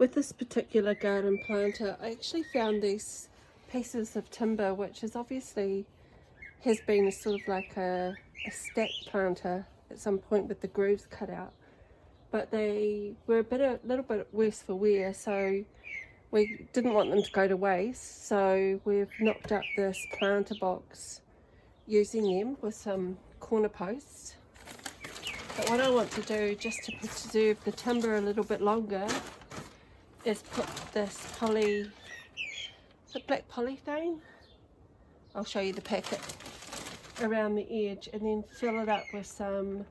With this particular garden planter, I actually found these pieces of timber, which is obviously has been sort of like a stacked planter at some point with the grooves cut out, but they were a little bit worse for wear, so we didn't want them to go to waste. So we've knocked up this planter box using them with some corner posts. But what I want to do, just to preserve the timber a little bit longer, is put this poly, is it black polythene? I'll show you the packet, around the edge, and then fill it up with some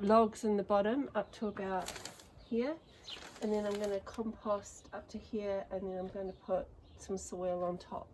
logs in the bottom up to about here, and then I'm going to compost up to here, and then I'm going to put some soil on top.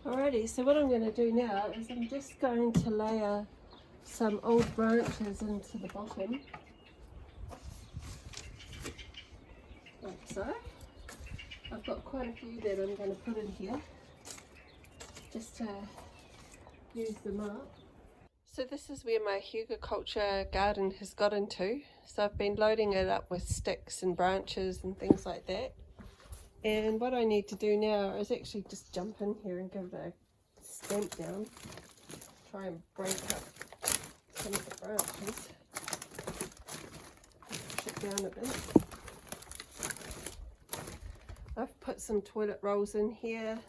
Alrighty, so what I'm going to do now is I'm just going to layer some old branches into the bottom, like so. I've got quite a few that I'm going to put in here, just to use them up. So this is where my Hugelkultur garden has got into. So I've been loading it up with sticks and branches and things like that. And what I need to do now is actually just jump in here and give it a stamp down. Try and break up some of the branches. Push it down a bit. I've put some toilet rolls in here,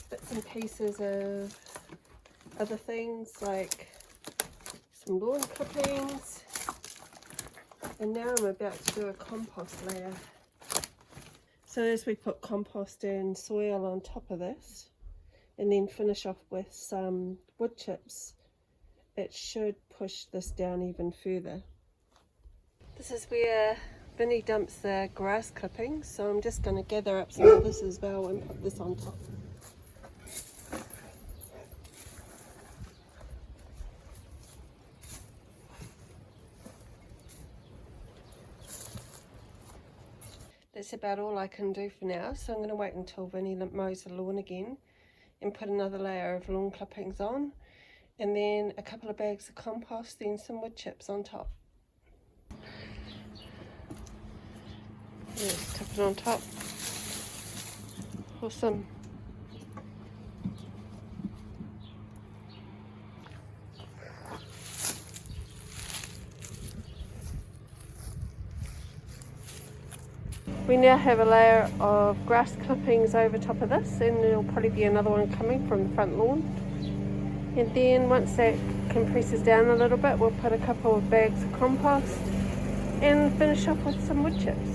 bits and pieces of other things like some lawn clippings, and now I'm about to do a compost layer. So as we put compost and soil on top of this, and then finish off with some wood chips, it should push this down even further. This is where Vinny dumps the grass clippings, so I'm just going to gather up some of this as well and put this on top. That's about all I can do for now, so I'm going to wait until Vinny mows the lawn again and put another layer of lawn clippings on, and then a couple of bags of compost, then some wood chips on top. Let's tip it on top. Awesome. We now have a layer of grass clippings over top of this, and there'll probably be another one coming from the front lawn. And then once that compresses down a little bit, we'll put a couple of bags of compost and finish off with some wood chips.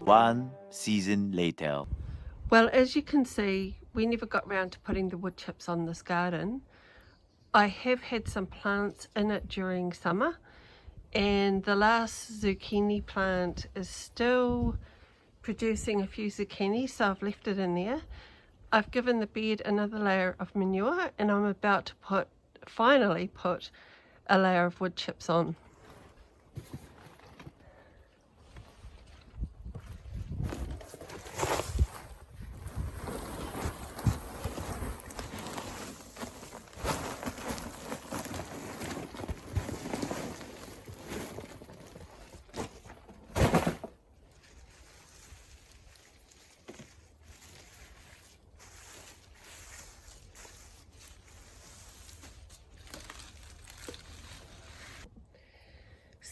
One season later. Well, as you can see, we never got round to putting the wood chips on this garden. I have had some plants in it during summer, and the last zucchini plant is still producing a few zucchini, so I've left it in there. I've given the bed another layer of manure, and I'm about to finally put a layer of wood chips on.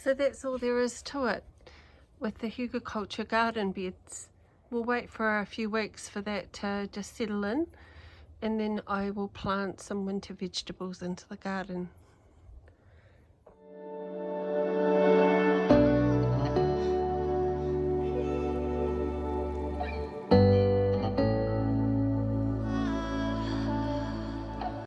So that's all there is to it with the Hugelkultur garden beds. We'll wait for a few weeks for that to just settle in, and then I will plant some winter vegetables into the garden.